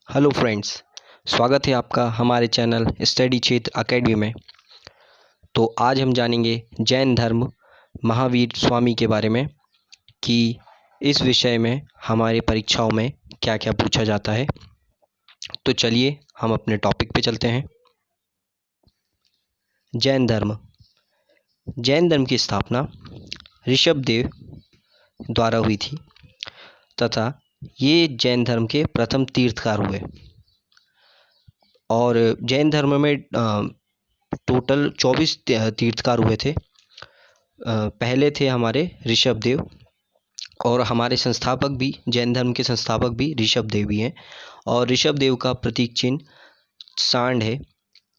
Hello friends, स्वागत है आपका हमारे चैनल स्टडी क्षेत्र एकेडमी में। तो आज हम जानेंगे जैन धर्म महावीर स्वामी के बारे में कि इस विषय में हमारे परीक्षाओं में क्या क्या पूछा जाता है। तो चलिए हम अपने टॉपिक पे चलते हैं। जैन धर्म की स्थापना ऋषभदेव द्वारा हुई थी तथा ये जैन धर्म के प्रथम तीर्थकार हुए। और जैन धर्म में टोटल 24 तीर्थकार हुए थे। पहले थे हमारे ऋषभदेव और हमारे संस्थापक भी, जैन धर्म के संस्थापक भी ऋषभदेव ही हैं। और ऋषभदेव का प्रतीक चिन्ह सांड है।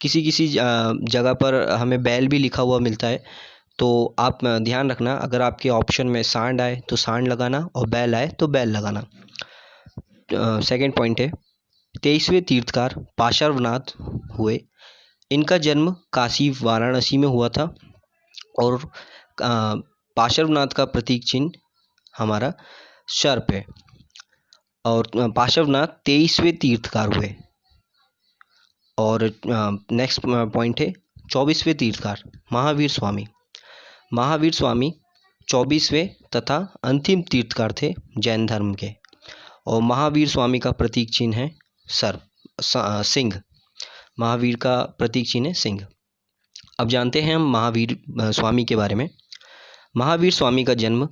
किसी किसी जगह पर हमें बैल भी लिखा हुआ मिलता है, तो आप ध्यान रखना, अगर आपके ऑप्शन में सांड आए तो सांड लगाना और बैल आए तो बैल लगाना। सेकंड पॉइंट है, 23वें तीर्थकार पार्श्वनाथ हुए। इनका जन्म काशी वाराणसी में हुआ था और पार्श्वनाथ का प्रतीक चिन्ह हमारा सर्प है। और पार्श्वनाथ 23वें तीर्थकार हुए। और नेक्स्ट पॉइंट है 24वें तीर्थकार महावीर स्वामी 24वें तथा अंतिम तीर्थकार थे जैन धर्म के। और महावीर स्वामी का प्रतीक चिन्ह है सिंह। महावीर का प्रतीक चिन्ह है सिंह। अब जानते हैं हम महावीर स्वामी के बारे में। महावीर स्वामी का जन्म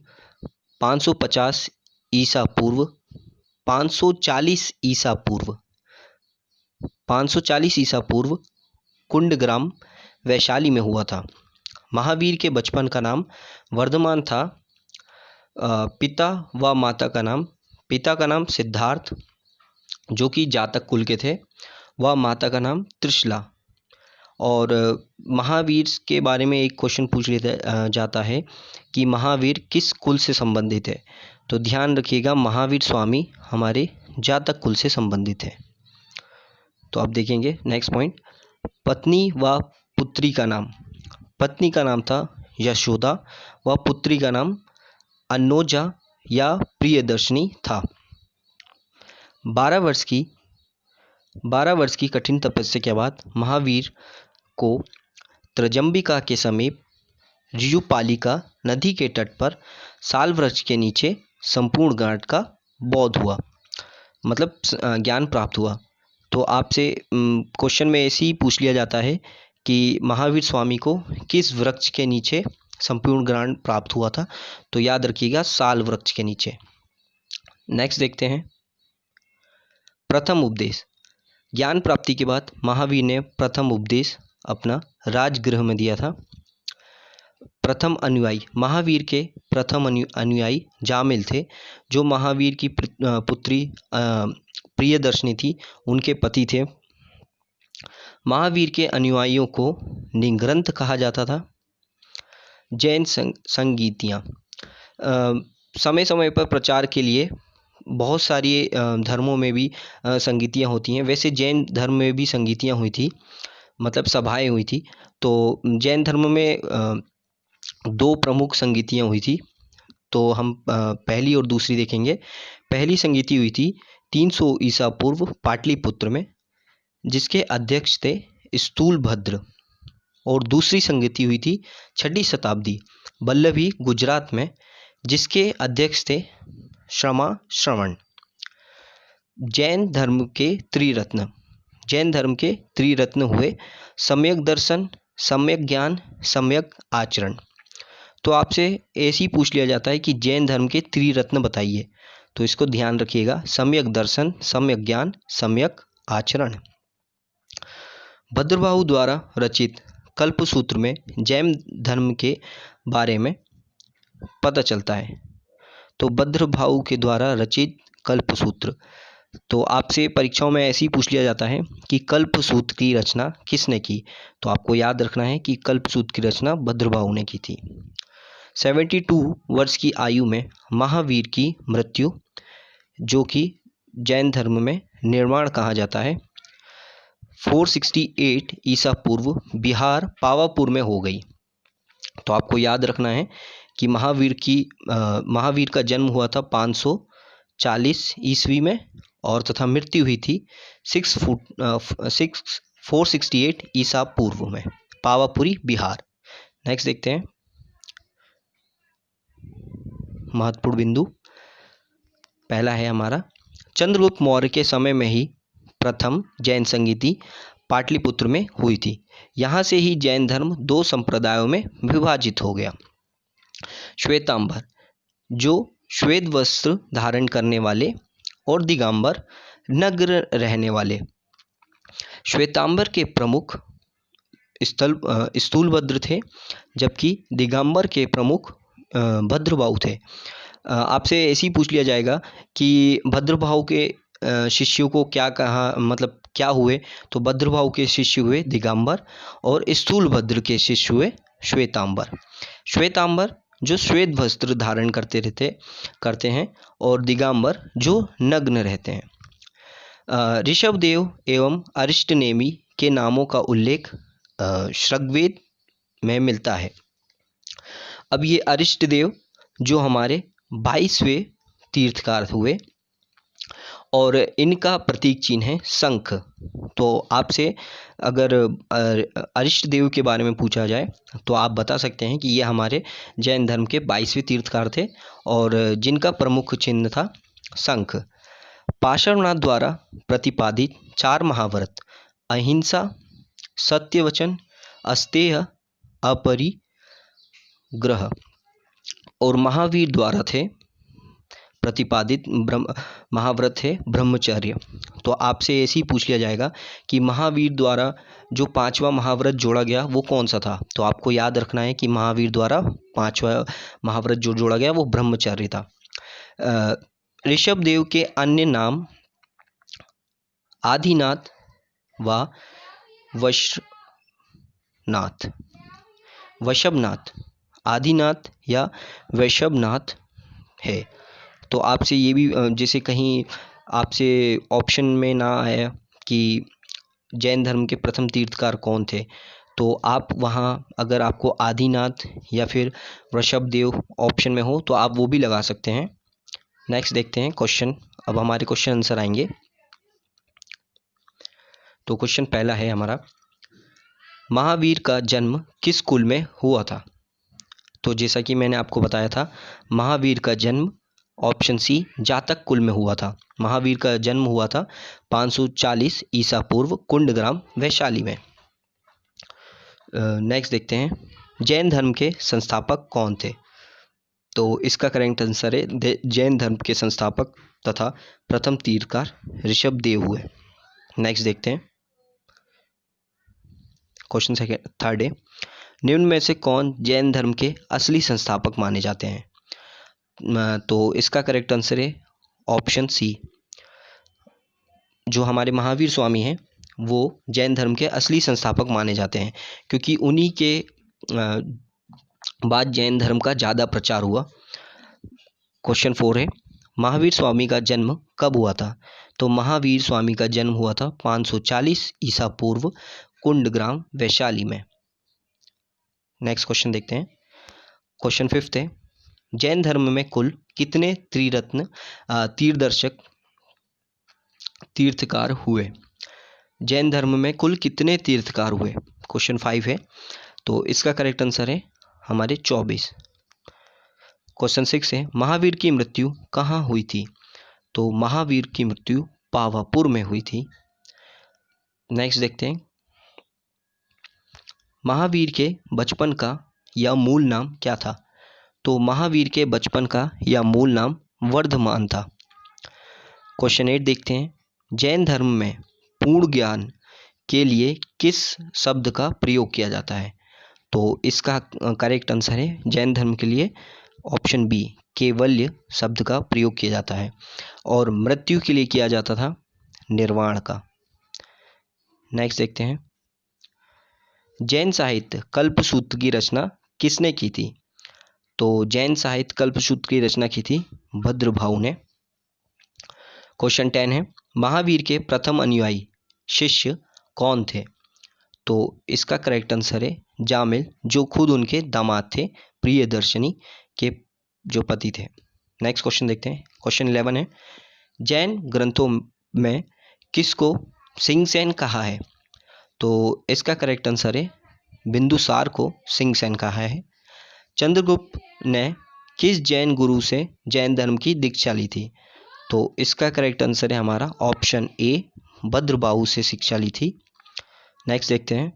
550 ईसा पूर्व 540 ईसा पूर्व कुंडग्राम वैशाली में हुआ था। महावीर के बचपन का नाम वर्धमान था। पिता का नाम सिद्धार्थ, जो कि जातक कुल के थे, व माता का नाम त्रिशला। और महावीर के बारे में एक क्वेश्चन पूछ लिया जाता है कि महावीर किस कुल से संबंधित है। तो ध्यान रखिएगा, महावीर स्वामी हमारे जातक कुल से संबंधित है। तो अब देखेंगे नेक्स्ट पॉइंट, पत्नी व पुत्री का नाम। पत्नी का नाम था यशोदा व पुत्री का नाम अन्नोजा या प्रियदर्शनी था। 12 वर्ष की कठिन तपस्या के बाद महावीर को त्रजंबिका के समीप ऋजुपालिका नदी के तट पर साल वृक्ष के नीचे संपूर्ण ज्ञान का बोध हुआ, मतलब ज्ञान प्राप्त हुआ। तो आपसे क्वेश्चन में ऐसे ही पूछ लिया जाता है कि महावीर स्वामी को किस वृक्ष के नीचे संपूर्ण ज्ञान प्राप्त हुआ था। तो याद रखिएगा, साल वृक्ष के नीचे। नेक्स्ट देखते हैं, प्रथम उपदेश। ज्ञान प्राप्ति के बाद महावीर ने प्रथम उपदेश अपना राजगृह में दिया था। प्रथम अनुयायी, महावीर के प्रथम अनुयायी जामिल थे, जो महावीर की पुत्री प्रियदर्शनी थी, उनके पति थे। महावीर के अनुयायियों को निग्रंथ कहा जाता था। जैन संगीतियाँ, समय समय पर प्रचार के लिए बहुत सारी धर्मों में भी संगीतियाँ होती हैं। वैसे जैन धर्म में भी संगीतियाँ हुई थी, मतलब सभाएं हुई थी। तो जैन धर्म में 2 प्रमुख संगीतियाँ हुई थी। तो हम पहली और दूसरी देखेंगे। पहली संगीति हुई थी 300 ईसा पूर्व पाटलिपुत्र में, जिसके अध्यक्ष थे स्थूलभद्र। और दूसरी संगीति हुई थी 6वीं शताब्दी वल्लभी, गुजरात में, जिसके अध्यक्ष थे श्रवण। जैन धर्म के त्रिरत्न हुए सम्यक दर्शन, सम्यक ज्ञान, सम्यक आचरण। तो आपसे ऐसे ही पूछ लिया जाता है कि जैन धर्म के त्रिरत्न बताइए। तो इसको ध्यान रखिएगा, सम्यक दर्शन, सम्यक ज्ञान, सम्यक आचरण। भद्रबाहु द्वारा रचित कल्पसूत्र में जैन धर्म के बारे में पता चलता है। तो भद्रबाहु के द्वारा रचित कल्पसूत्र, तो आपसे परीक्षाओं में ऐसे ही पूछ लिया जाता है कि कल्पसूत्र की रचना किसने की। तो आपको याद रखना है कि कल्पसूत्र की रचना भद्रबाहु ने की थी। 72 वर्ष की आयु में महावीर की मृत्यु, जो कि जैन धर्म में निर्वाण कहा जाता है, 468 ईसा पूर्व बिहार पावापुर में हो गई। तो आपको याद रखना है कि महावीर का जन्म हुआ था 540 ईस्वी में और तथा मृत्यु हुई थी 468 ईसा पूर्व में, पावापुरी, बिहार। नेक्स्ट देखते हैं महत्वपूर्ण बिंदु। पहला है हमारा, चंद्रगुप्त मौर्य के समय में ही प्रथम जैन संगीति पाटलिपुत्र में हुई थी। यहाँ से ही जैन धर्म दो संप्रदायों में विभाजित हो गया। श्वेतांबर, जो श्वेत वस्त्र धारण करने वाले, और दिगंबर, नग्न रहने वाले। श्वेतांबर के प्रमुख स्थूलभद्र थे, जबकि दिगंबर के प्रमुख भद्रबाहु थे। आपसे ऐसे ही पूछ लिया जाएगा कि भद्रबाहु के शिष्यों को क्या कहा, मतलब क्या हुए, तो भद्रबाहु के शिष्य हुए दिगंबर और स्थूलभद्र के शिष्य हुए श्वेतांबर। श्वेतांबर जो श्वेत वस्त्र धारण करते हैं और दिगंबर जो नग्न रहते हैं। ऋषभदेव एवं अरिष्टनेमि के नामों का उल्लेख ऋग्वेद में मिलता है। अब ये अरिष्टदेव जो हमारे 22वें तीर्थकार हुए और इनका प्रतीक चिन्ह है शंख। तो आपसे अगर अरिष्टदेव के बारे में पूछा जाए तो आप बता सकते हैं कि ये हमारे जैन धर्म के 22वें तीर्थकार थे और जिनका प्रमुख चिन्ह था शंख। पार्श्वनाथ द्वारा प्रतिपादित 4 महाव्रत अहिंसा, सत्यवचन, अस्तेय, अपरिग्रह और महावीर द्वारा थे प्रतिपादित महाव्रत है ब्रह्मचर्य। तो आपसे ऐसे ही पूछ लिया जाएगा कि महावीर द्वारा जो 5वां महाव्रत जोड़ा गया वो कौन सा था, तो आपको याद रखना है कि महावीर द्वारा 5वां महाव्रत जो जोड़ा गया वो ब्रह्मचर्य था। ऋषभदेव के अन्य नाम आदिनाथ व वैशवनाथ, आदिनाथ या वैशवनाथ है। तो आपसे ये भी जैसे कहीं आपसे ऑप्शन में ना आया कि जैन धर्म के प्रथम तीर्थकार कौन थे, तो आप वहाँ अगर आपको आदिनाथ या फिर वृषभदेव ऑप्शन में हो तो आप वो भी लगा सकते हैं। नेक्स्ट देखते हैं क्वेश्चन। अब हमारे क्वेश्चन आंसर आएंगे। तो क्वेश्चन पहला है हमारा, महावीर का जन्म किस कुल में हुआ था? तो जैसा कि मैंने आपको बताया था, महावीर का जन्म ऑप्शन सी जातक कुल में हुआ था। महावीर का जन्म हुआ था 540 ईसा पूर्व कुंडग्राम, वैशाली में। नेक्स्ट देखते हैं, जैन धर्म के संस्थापक कौन थे? तो इसका करेक्ट आंसर है जैन धर्म के संस्थापक तथा प्रथम तीर्थकार ऋषभदेव हुए। नेक्स्ट देखते हैं क्वेश्चन थर्ड है, निम्न में से कौन जैन धर्म के असली संस्थापक माने जाते हैं? तो इसका करेक्ट आंसर है ऑप्शन सी, जो हमारे महावीर स्वामी हैं वो जैन धर्म के असली संस्थापक माने जाते हैं, क्योंकि उन्हीं के बाद जैन धर्म का ज़्यादा प्रचार हुआ। क्वेश्चन 4 है, महावीर स्वामी का जन्म कब हुआ था? तो महावीर स्वामी का जन्म हुआ था 540 ईसा पूर्व कुंडग्राम, वैशाली में। नेक्स्ट क्वेश्चन देखते हैं। क्वेश्चन 5 है, जैन धर्म में कुल कितने त्रिरत्न तीर्थदर्शक तीर्थकार हुए? जैन धर्म में कुल कितने तीर्थकार हुए? क्वेश्चन 5 है, तो इसका करेक्ट आंसर है हमारे 24। क्वेश्चन 6 है, महावीर की मृत्यु कहाँ हुई थी? तो महावीर की मृत्यु पावापुर में हुई थी। नेक्स्ट देखते हैं, महावीर के बचपन का या मूल नाम क्या था? तो महावीर के बचपन का या मूल नाम वर्धमान था। क्वेश्चन 8 देखते हैं, जैन धर्म में पूर्ण ज्ञान के लिए किस शब्द का प्रयोग किया जाता है? तो इसका करेक्ट आंसर है जैन धर्म के लिए ऑप्शन बी, केवल्य शब्द का प्रयोग किया जाता है, और मृत्यु के लिए किया जाता था निर्वाण का। नेक्स्ट देखते हैं, जैन साहित्य कल्पसूत्र की रचना किसने की थी? तो जैन साहित्य कल्पसूत्र की रचना की थी भद्रबाहु ने। क्वेश्चन 10 है, महावीर के प्रथम अनुयायी शिष्य कौन थे? तो इसका करेक्ट आंसर है जामिल, जो खुद उनके दामाद थे, प्रियदर्शनी के जो पति थे। नेक्स्ट क्वेश्चन देखते हैं। क्वेश्चन 11 है, जैन ग्रंथों में किसको सिंगसेन कहा है? तो इसका करेक्ट आंसर है बिंदुसार को सिंगसेन कहा है। चंद्रगुप्त ने किस जैन गुरु से जैन धर्म की दीक्षा ली थी? तो इसका करेक्ट आंसर है हमारा ऑप्शन ए, भद्रबाहु से शिक्षा ली थी। नेक्स्ट देखते हैं,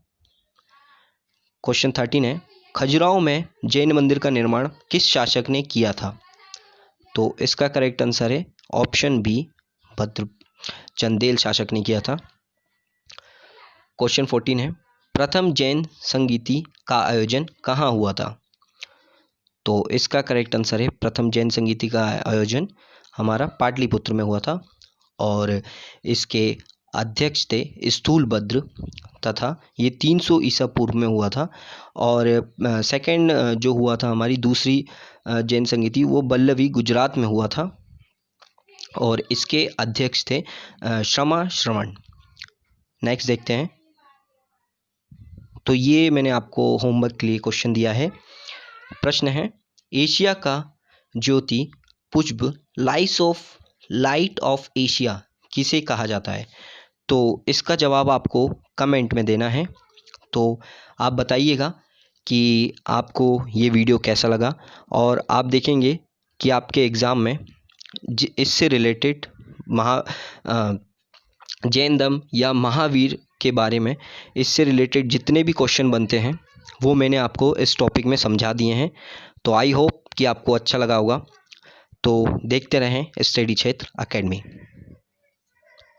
क्वेश्चन 13 है, खजुराहो में जैन मंदिर का निर्माण किस शासक ने किया था? तो इसका करेक्ट आंसर है ऑप्शन बी, भद्र चंदेल शासक ने किया था। क्वेश्चन 14 है, प्रथम जैन संगीति का आयोजन कहाँ हुआ था? तो इसका करेक्ट आंसर है प्रथम जैन संगीति का आयोजन हमारा पाटलिपुत्र में हुआ था और इसके अध्यक्ष थे स्थूलभद्र, तथा ये 300 ईसा पूर्व में हुआ था। और सेकंड जो हुआ था हमारी दूसरी जैन संगीति वो बल्लवी गुजरात में हुआ था और इसके अध्यक्ष थे श्रमा श्रवण। नेक्स्ट देखते हैं, तो ये मैंने आपको होमवर्क के लिए क्वेश्चन दिया है। प्रश्न है, एशिया का ज्योति पुष्प लाइट ऑफ एशिया किसे कहा जाता है? तो इसका जवाब आपको कमेंट में देना है। तो आप बताइएगा कि आपको ये वीडियो कैसा लगा और आप देखेंगे कि आपके एग्ज़ाम में इससे रिलेटेड जैन धर्म या महावीर के बारे में इससे रिलेटेड जितने भी क्वेश्चन बनते हैं वो मैंने आपको इस टॉपिक में समझा दिए हैं। तो आई होप कि आपको अच्छा लगा होगा। तो देखते रहें स्टडी क्षेत्र एकेडमी।